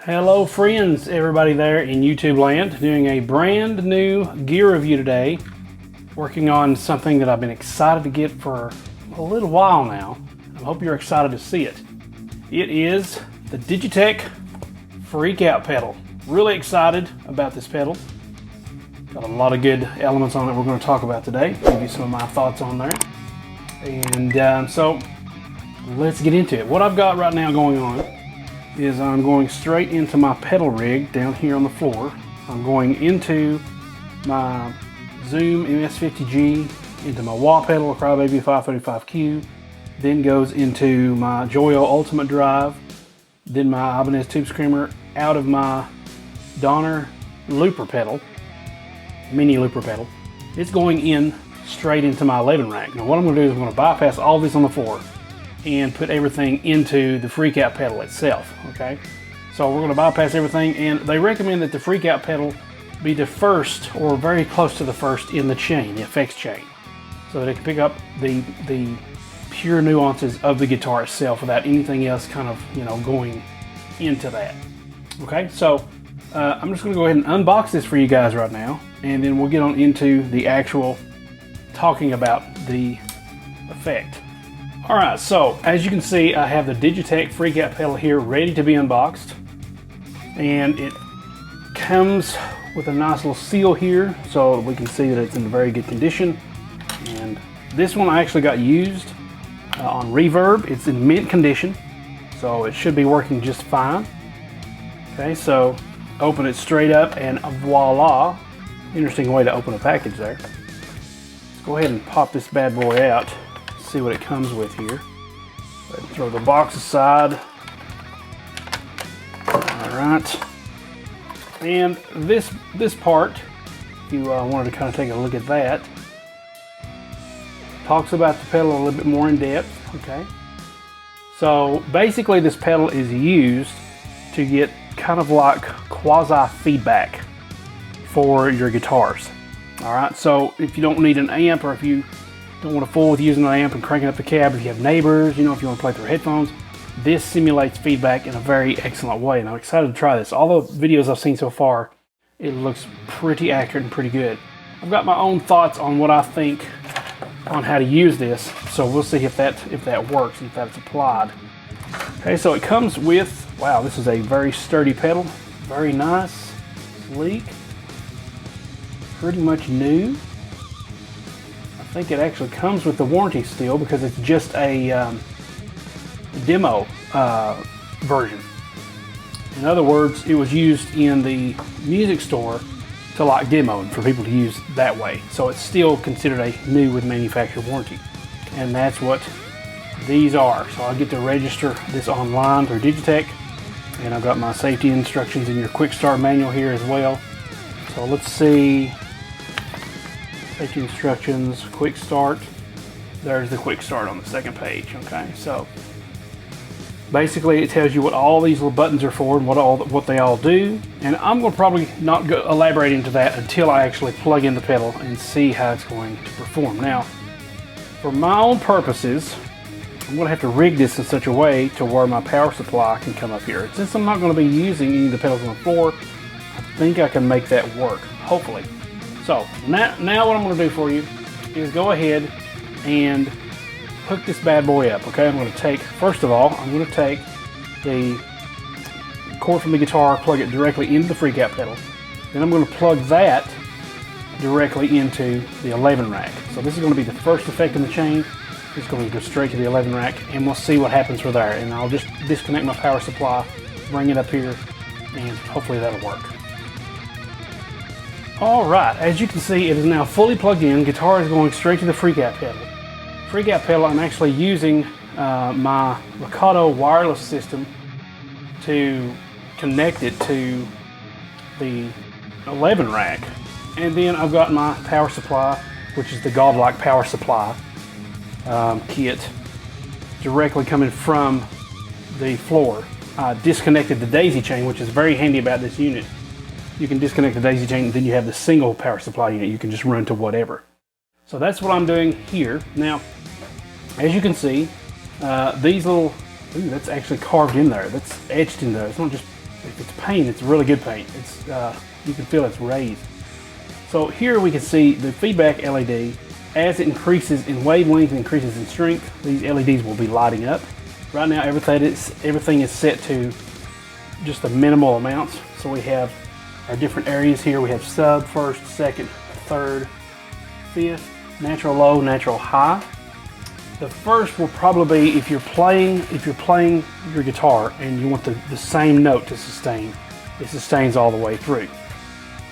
Hello friends, everybody there in YouTube land, doing a brand new gear review today, working on something that I've been excited to get for a little while now. I hope you're excited to see it. It is the Digitech Freqout pedal. Really excited about this pedal. Got a lot of good elements on it we're going to talk about today. Give you some of my thoughts on there. And so let's get into it. What I've got right now going on is I'm going straight into my pedal rig down here on the floor. I'm going into my Zoom MS50G, into my wah pedal, a Crybaby 535Q, then goes into my Joyo Ultimate Drive, then my Ibanez Tube Screamer, out of my Donner looper pedal, mini looper pedal. It's going in straight into my 11 rack. Now what I'm going to do is I'm going to bypass all this on the floor and put everything into the Freqout pedal itself, okay? So we're gonna bypass everything, and they recommend that the Freqout pedal be the first or very close to the first in the chain, the effects chain, so that it can pick up the pure nuances of the guitar itself without anything else kind of, you know, going into that. Okay, so I'm just gonna go ahead and unbox this for you guys right now, and then we'll get on into the actual talking about the effect. All right, so as you can see, I have the Digitech Freqout pedal here ready to be unboxed, and it comes with a nice little seal here so we can see that it's in very good condition. And this one I actually got used on Reverb. It's in mint condition, so it should be working just fine. Okay, so open it straight up and voila. Interesting way to open a package there. Let's go ahead and pop this bad boy out. See what it comes with here. Throw the box aside. All right, and this part, if you wanted to kind of take a look at that, talks about the pedal a little bit more in depth. Okay, so basically this pedal is used to get kind of like quasi feedback for your guitars. All right, so if you don't need an amp, or if you don't want to fool with using an amp and cranking up the cab, if you have neighbors, you know, if you want to play through headphones, this simulates feedback in a very excellent way, and I'm excited to try this. All the videos I've seen so far, it looks pretty accurate and pretty good. I've got my own thoughts on what I think on how to use this, so we'll see if that works, if that's applied. Okay, so it comes with, wow, this is a very sturdy pedal, very nice, sleek, pretty much new. I think it actually comes with the warranty still because it's just a demo version. In other words, it was used in the music store to like demo and for people to use that way. So it's still considered a new with manufacturer warranty. And that's what these are. So I'll get to register this online through Digitech, and I've got my safety instructions in your quick start manual here as well. So let's see. Safety instructions, quick start. There's the quick start on the second page. Okay, so basically it tells you what all these little buttons are for and what they all do. And I'm going to probably not go elaborate into that until I actually plug in the pedal and see how it's going to perform. Now, for my own purposes, I'm going to have to rig this in such a way to where my power supply can come up here. Since I'm not going to be using any of the pedals on the floor, I think I can make that work, hopefully. So now what I'm going to do for you is go ahead and hook this bad boy up. Okay, I'm going to take, first of all, I'm going to take the cord from the guitar, plug it directly into the Freqout pedal. Then I'm going to plug that directly into the 11 rack. So this is going to be the first effect in the chain. It's going to go straight to the 11 rack, and we'll see what happens from there. And I'll just disconnect my power supply, bring it up here, and hopefully that'll work. Alright, as you can see, it is now fully plugged in. Guitar is going straight to the Freqout pedal. Freqout pedal, I'm actually using my Ricardo wireless system to connect it to the 11 rack. And then I've got my power supply, which is the Godlike power supply kit, directly coming from the floor. I disconnected the daisy chain, which is very handy about this unit. You can disconnect the daisy chain and then you have the single power supply unit. You can just run to whatever. So that's what I'm doing here. Now, as you can see, these little, ooh, that's actually carved in there. That's etched in there. It's not just, if it's paint, it's really good paint. It's, you can feel it's raised. So here we can see the feedback LED. As it increases in wavelength and increases in strength, these LEDs will be lighting up. Right now, everything is set to just the minimal amounts. So we have our different areas here. We have sub, first, second, third, fifth, natural low, natural high. The first will probably be if you're playing your guitar and you want the same note to sustain, it sustains all the way through.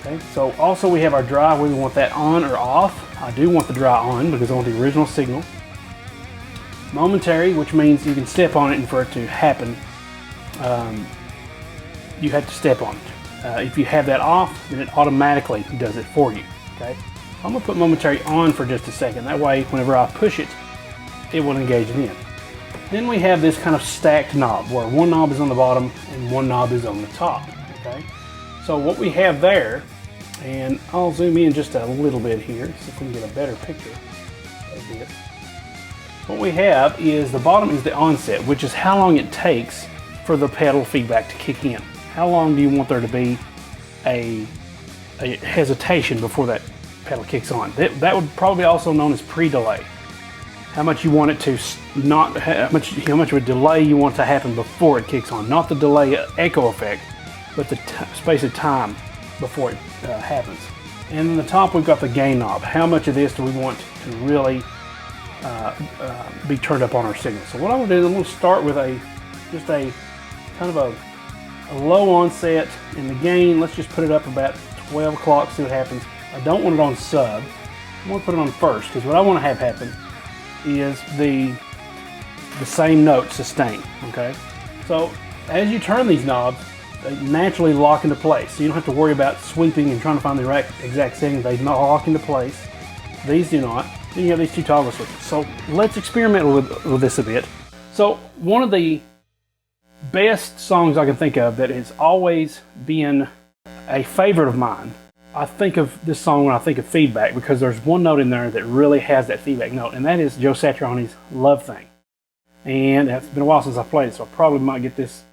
Okay, so also we have our dry, whether we want that on or off. I do want the dry on because I want the original signal. Momentary, which means you can step on it, and for it to happen, you have to step on it. If you have that off, then it automatically does it for you. Okay, I'm going to put Momentary on for just a second. That way, whenever I push it, it will engage it in. Then we have this kind of stacked knob, where one knob is on the bottom and one knob is on the top. Okay, so what we have there, and I'll zoom in just a little bit here, see if we can get a better picture of it. What we have is the bottom is the onset, which is how long it takes for the pedal feedback to kick in. How long do you want there to be a hesitation before that pedal kicks on? That would probably be also known as pre-delay. How much you want it to not, how much of a delay you want to happen before it kicks on. Not the delay echo effect, but the space of time before it happens. And in the top we've got the gain knob. How much of this do we want to really be turned up on our signal? So what I'm going to do is I'm going to start with just a kind of a low onset in the gain. Let's just put it up about 12 o'clock, see what happens. I don't want it on sub. I want to put it on first, because what I want to have happen is the same note sustain. Okay, so as you turn these knobs, they naturally lock into place. So you don't have to worry about sweeping and trying to find the right exact setting. They lock into place. These do not. Then you have these two toggle switches. So let's experiment with this a bit. So one of the best songs I can think of that has always been a favorite of mine, I think of this song when I think of feedback, because there's one note in there that really has that feedback note, and that is Joe Satriani's Love Thing. And it's been a while since I played it, so I probably might get this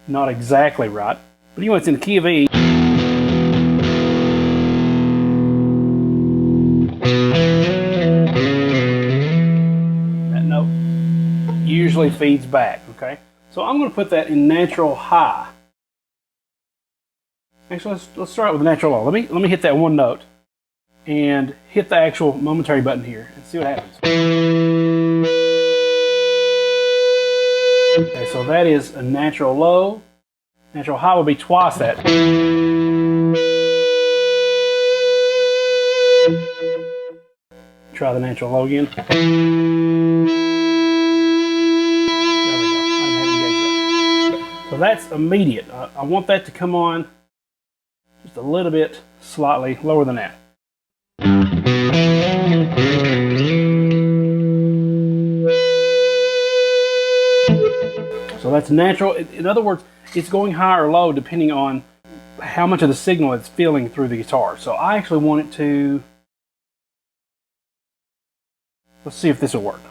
not exactly right. But anyway, it's in the key of E. That note usually feeds back, okay? So I'm going to put that in natural high. Actually, let's start with the natural low. Let me hit that one note and hit the actual Momentary button here and see what happens. Okay, so that is a natural low. Natural high will be twice that. Try the natural low again. There we go. I didn't have engaged that. So that's immediate. I want that to come on just a little bit, slightly lower than that. So that's natural. In other words, it's going high or low depending on how much of the signal it's feeling through the guitar. So I actually want it to, let's see if this will work.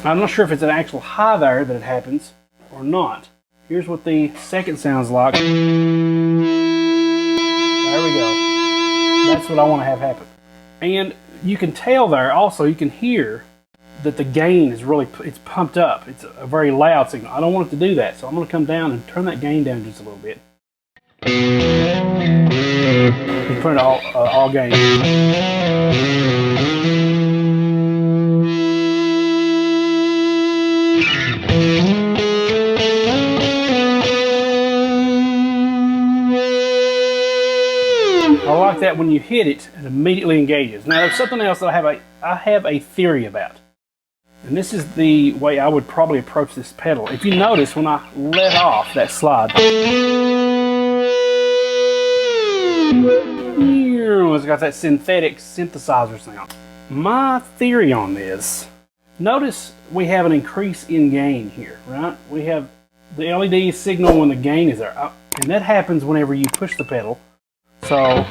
I'm not sure if it's an actual high there that it happens or not. Here's what the second sounds like. There we go. That's what I want to have happen. And you can tell there also, you can hear that the gain is really, it's pumped up. It's a very loud signal. I don't want it to do that, so I'm going to come down and turn that gain down just a little bit. And put it all gain. I like that when you hit it, it immediately engages. Now there's something else that I have a theory about. And this is the way I would probably approach this pedal. If you notice, when I let off that slide, it's got that synthetic synthesizer sound. My theory on this, notice we have an increase in gain here, right? We have the LED signal when the gain is there. And that happens whenever you push the pedal. So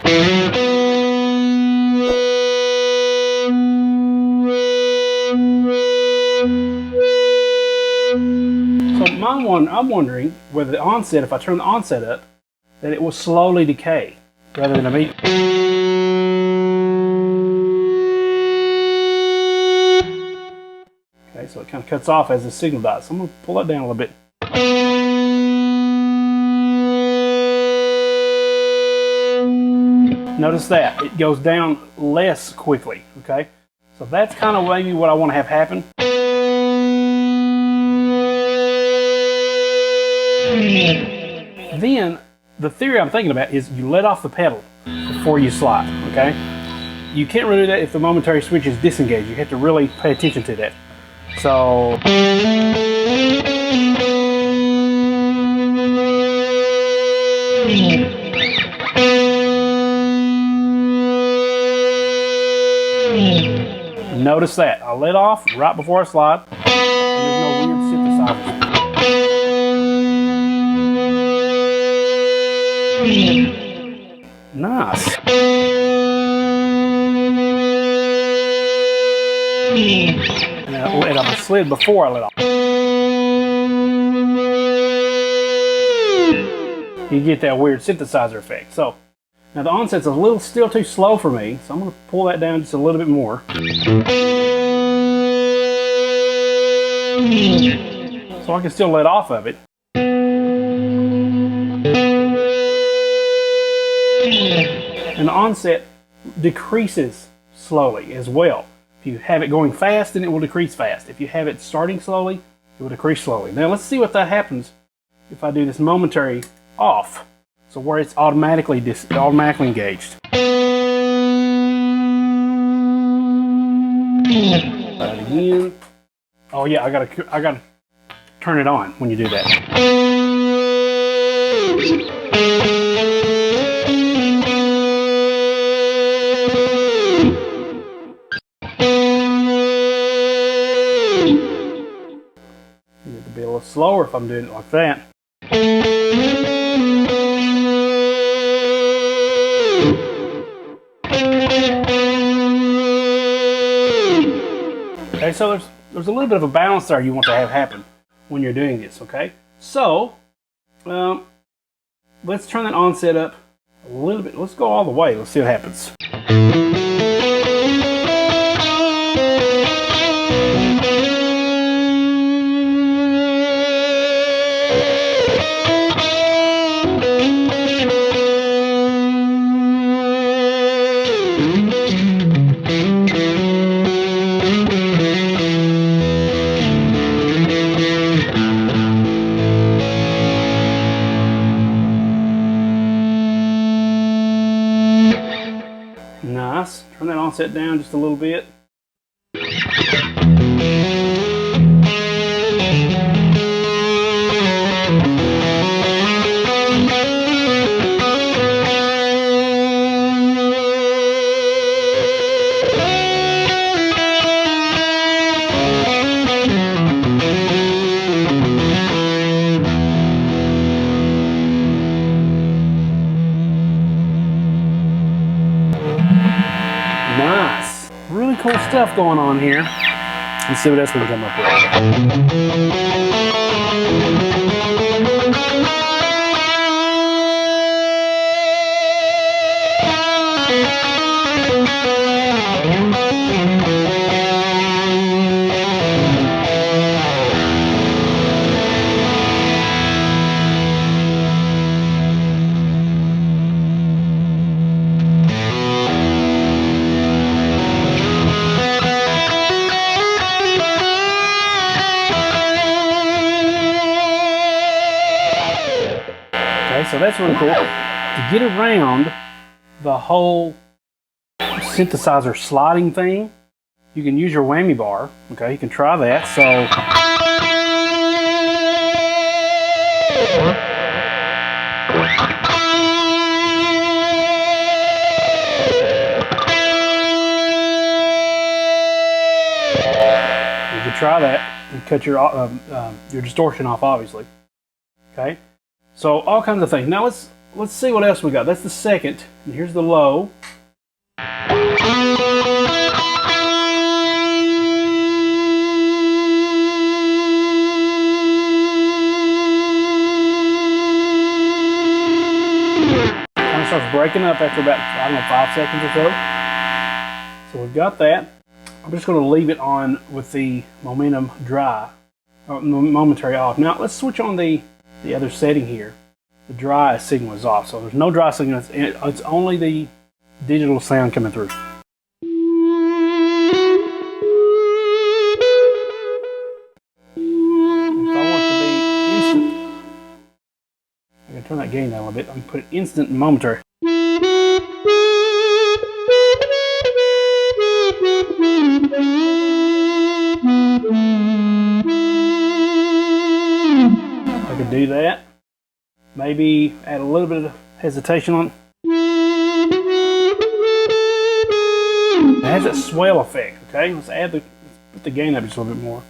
I'm wondering whether the onset, if I turn the onset up, that it will slowly decay rather than immediately. Okay, so it kind of cuts off as the signal dies. So I'm going to pull that down a little bit. Notice that it goes down less quickly. Okay, so that's kind of maybe what I want to have happen. Then the theory I'm thinking about is you let off the pedal before you slide. Okay, you can't really do that if the momentary switch is disengaged. You have to really pay attention to that. So notice that I let off right before I slide, and there's no weird synthesizer. Nice. And I slid before I let off. You get that weird synthesizer effect. So now the onset's still too slow for me, so I'm going to pull that down just a little bit more. So I can still let off of it. And the onset decreases slowly as well. If you have it going fast, then it will decrease fast. If you have it starting slowly, it will decrease slowly. Now let's see what that happens if I do this momentary off. So where it's automatically engaged. Try it again. Oh yeah, I gotta turn it on when you do that. Need to be a little slower if I'm doing it like that. Okay, so there's a little bit of a balance there you want to have happen when you're doing this, okay? So, let's turn that onset up a little bit. Let's go all the way. Let's see what happens. Nice. Turn that onset down just a little bit. Nice. Really cool stuff going on here. Let's see what else we can come up with. So that's really cool. To get around the whole synthesizer sliding thing, you can use your whammy bar. Okay, you can try that. So you can try that and cut your distortion off, obviously. Okay, so all kinds of things. Now let's see what else we got. That's the second, and here's the low. Kind of starts breaking up after about, I don't know, 5 seconds or so. So we've got that. I'm just going to leave it on with the momentum dry, or momentary off. Now let's switch on the other setting here. The dry signal is off, so there's no dry signal. It's only the digital sound coming through. If I want it to be instant, I can turn that gain down a little bit. I can put it instant and momentary. I could do that. Maybe add a little bit of hesitation on it. It has that swell effect, okay? Let's put the gain up just a little bit more.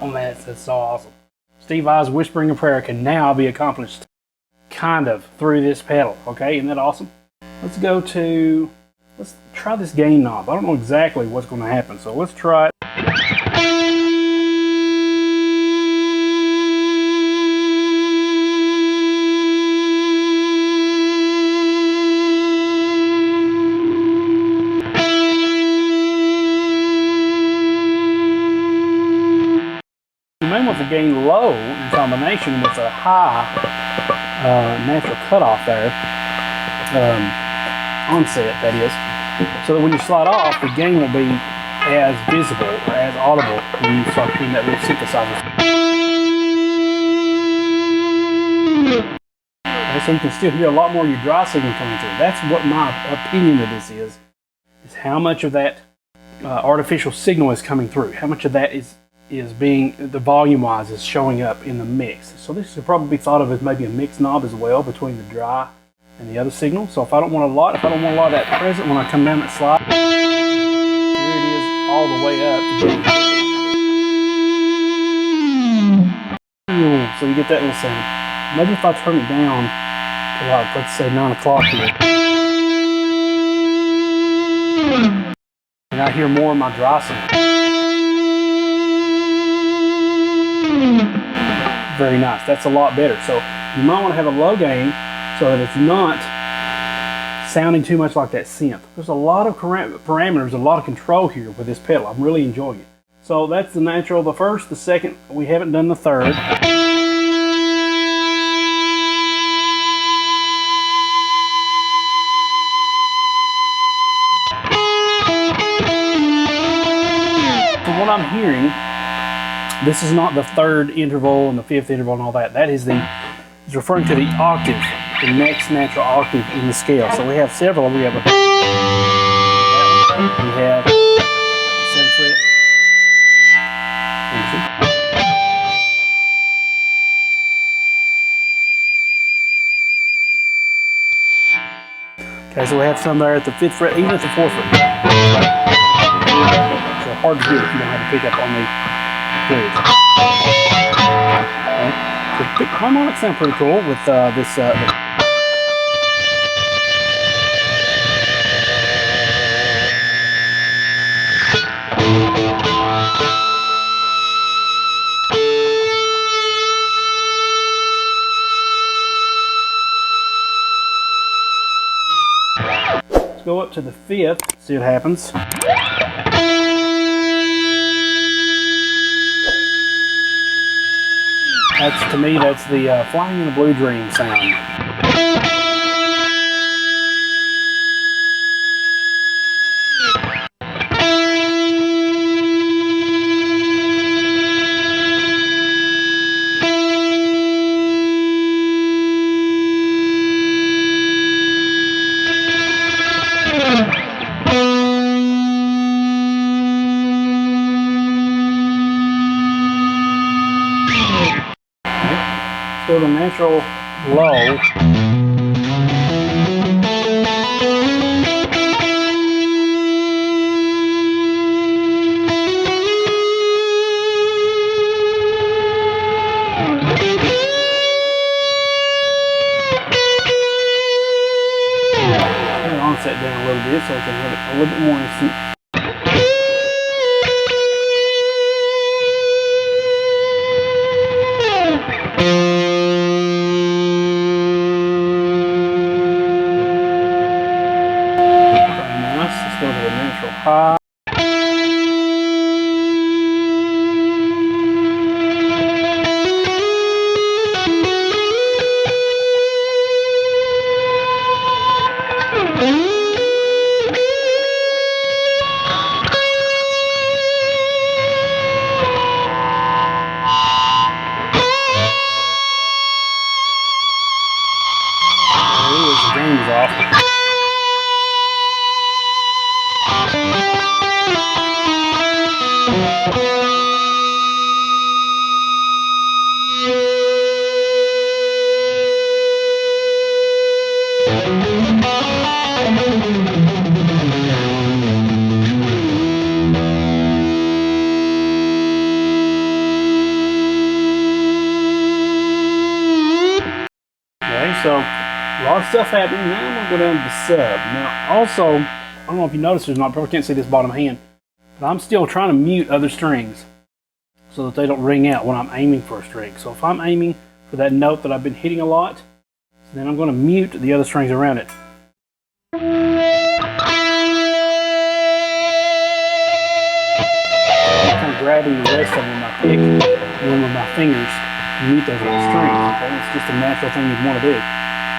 Oh man, that's so awesome. Steve Vai's Whispering a Prayer can now be accomplished kind of through this pedal, okay? Isn't that awesome? Let's try this gain knob. I don't know exactly what's going to happen, so let's try it. You may want the gain low in combination with a high natural cutoff there, onset that is, so that when you slide off, the gain will be as visible or as audible when you start putting that little synthesizer. Okay, so you can still hear a lot more of your dry signal coming through. That's what my opinion of this is how much of that artificial signal is coming through, how much of that is being, the volume-wise, is showing up in the mix. So this could probably be thought of as maybe a mix knob as well between the dry and the other signal. So if I don't want a lot of that present when I come down that slide, here it is all the way up to so you get that little sound. Maybe if I turn it down to like, let's say 9 o'clock here, and I hear more of my dry signal. Very nice. That's a lot better. So you might want to have a low gain so that it's not sounding too much like that synth. There's a lot of parameters, a lot of control here with this pedal. I'm really enjoying it. So that's the natural, the first, the second. We haven't done the third. From what I'm hearing, this is not the third interval and the fifth interval and all that. That is it's referring to the octave, the next natural octave in the scale. So we have several. We have a 7th fret. Okay, so we have some there at the 5th fret, even at the 4th fret. So hard to do if you don't have to pick up on the bridge. Okay. So harmonics sound pretty cool with this. Let's go up to the 5th, see what happens. To me, that's the Flying in a Blue Dream sound. central low. Onset down a little bit so I can have it a little bit more instant. Very nice. Let's go to the natural high. The gain is off. Okay, so a lot of stuff happening. Now I'm going to go down to the sub. Now also, I don't know if you noticed, I probably can't see this bottom hand, but I'm still trying to mute other strings so that they don't ring out when I'm aiming for a string. So if I'm aiming for that note that I've been hitting a lot, then I'm going to mute the other strings around it. I'm kind of grabbing the rest of them with my pick and then with my fingers to mute those little strings. Okay? It's just a natural thing you'd want to do.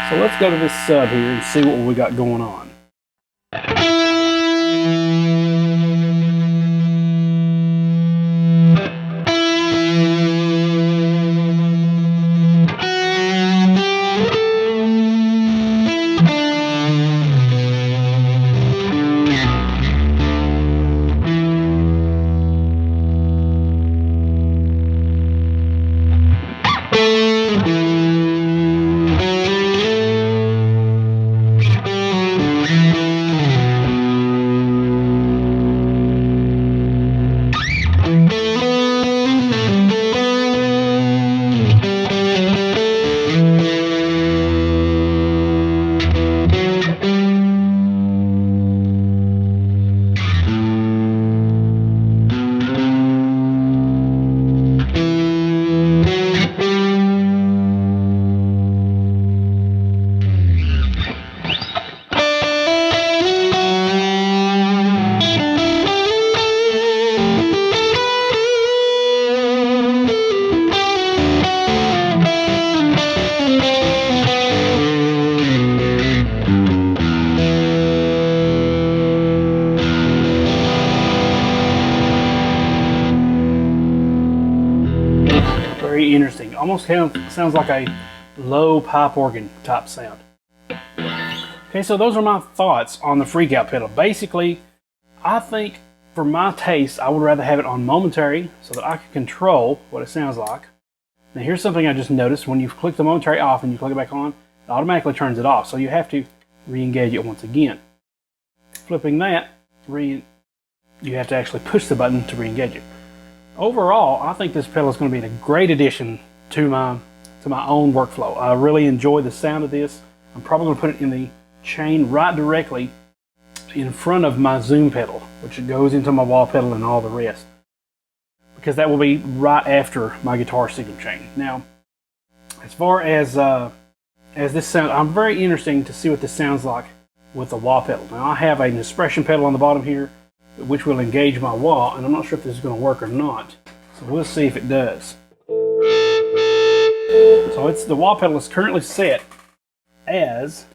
So let's go to this sub here and see what we got going on. Very interesting. Almost sounds like a low pipe organ type sound. Okay, so those are my thoughts on the Freqout pedal. Basically, I think for my taste, I would rather have it on Momentary so that I can control what it sounds like. Now here's something I just noticed. When you click the Momentary off and you click it back on, it automatically turns it off. So you have to re-engage it once again. Flipping that, you have to actually push the button to re-engage it. Overall, I think this pedal is going to be a great addition to my own workflow. I really enjoy the sound of this. I'm probably going to put it in the chain right directly in front of my zoom pedal, which goes into my wah pedal and all the rest, because that will be right after my guitar signal chain. Now, as far as this sound, I'm very interested to see what this sounds like with the wah pedal. Now, I have an expression pedal on the bottom here, which will engage my wah, and I'm not sure if this is going to work or not. So we'll see if it does. So the wah pedal is currently set as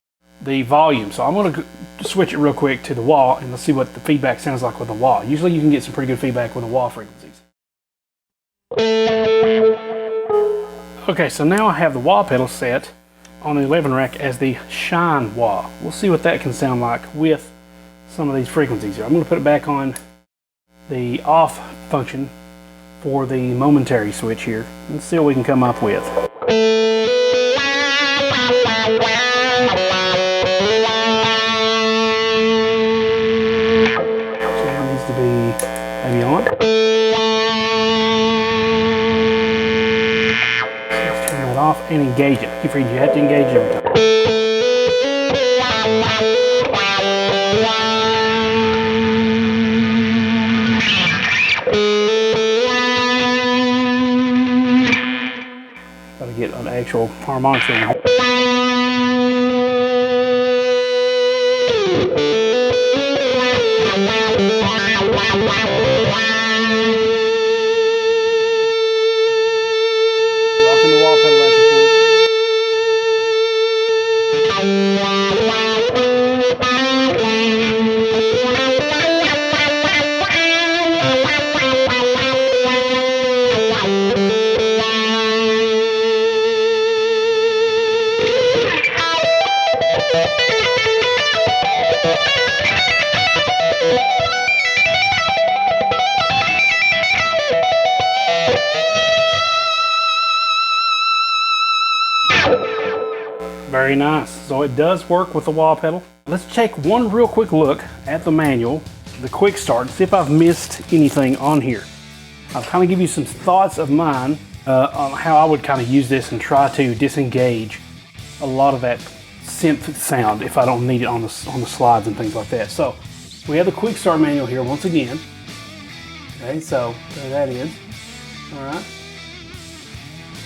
the volume. So I'm going to switch it real quick to the wah, and let's see what the feedback sounds like with the wah. Usually you can get some pretty good feedback with the wah frequencies. Okay, so now I have the wah pedal set on the 11 rack as the shine wah. We'll see what that can sound like with some of these frequencies here. I'm going to put it back on the off function for the momentary switch here and see what we can come up with. maybe on. Let's turn that off and engage it. Keep forgetting you have to engage it every time. Got to get an actual harmonics in here. Rocking the wall pedal back and forth. Very nice. So it does work with the wall pedal. Let's take one real quick look at the manual, the quick start, and see if I've missed anything on here. I'll kind of give you some thoughts of mine on how I would kind of use this and try to disengage a lot of that synth sound if I don't need it on the slides and things like that. So we have the quick start manual here once again. Okay, so there that is. All right.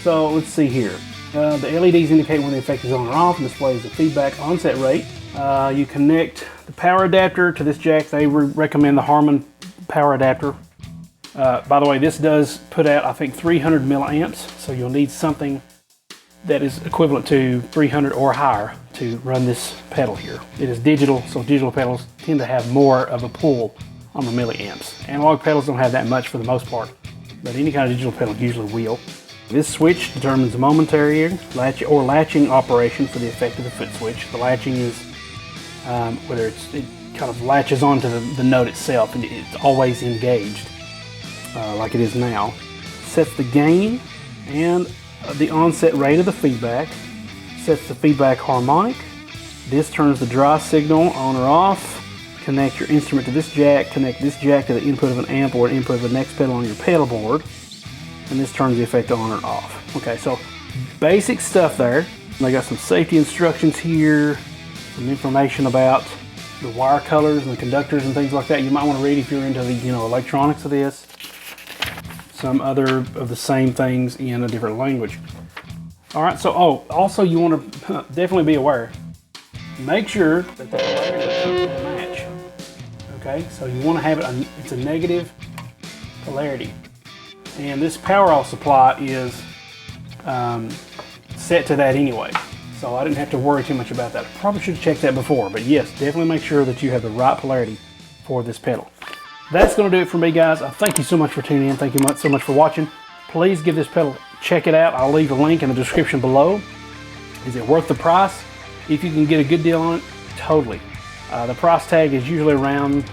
So let's see here. The LEDs indicate when the effect is on or off and displays the feedback onset rate. You connect the power adapter to this jack. They recommend the Harman power adapter. By the way, this does put out, I think, 300 milliamps, so you'll need something that is equivalent to 300 or higher to run this pedal here. It is digital, so digital pedals tend to have more of a pull on the milliamps. Analog pedals don't have that much for the most part, but any kind of digital pedal usually will. This switch determines the momentary latching operation for the effect of the foot switch. The latching is whether it kind of latches onto the note itself and it's always engaged like it is now. Sets the gain and the onset rate of the feedback. Sets the feedback harmonic. This turns the dry signal on or off. Connect your instrument to this jack. Connect this jack to the input of an amp or input of the next pedal on your pedal board. And this turns the effect on or off. Okay, so basic stuff there. They got some safety instructions here, some information about the wire colors and the conductors and things like that. You might want to read if you're into the electronics of this. Some other of the same things in a different language. All right, so also you want to definitely be aware. Make sure that the polarity match. Okay, so you want to have it's a negative polarity. And this power off supply is set to that anyway. So I didn't have to worry too much about that. I probably should have checked that before, but yes, definitely make sure that you have the right polarity for this pedal. That's going to do it for me, guys. Thank you so much for tuning in. Thank you so much for watching. Please give this pedal, check it out. I'll leave a link in the description below. Is it worth the price? If you can get a good deal on it, totally. The price tag is usually around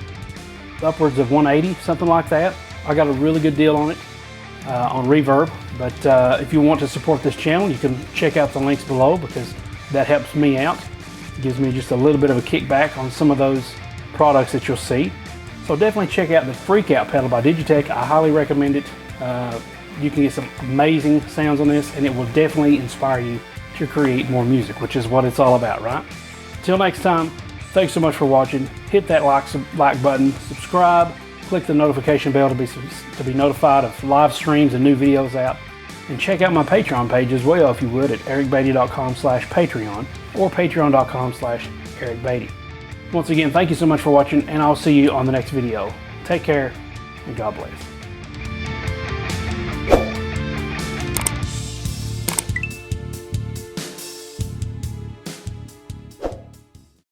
upwards of $180, something like that. I got a really good deal on it. On Reverb, but if you want to support this channel, you can check out the links below because that helps me out. It gives me just a little bit of a kickback on some of those products that you'll see. So definitely check out the Freqout pedal by Digitech. I highly recommend it. You can get some amazing sounds on this and it will definitely inspire you to create more music, which is what it's all about, right? Till next time, thanks so much for watching. Hit that like button, subscribe, click the notification bell to be notified of live streams and new videos out. And check out my Patreon page as well if you would at ericbeatty.com/Patreon or patreon.com/ericbeatty. Once again, thank you so much for watching and I'll see you on the next video. Take care and God bless.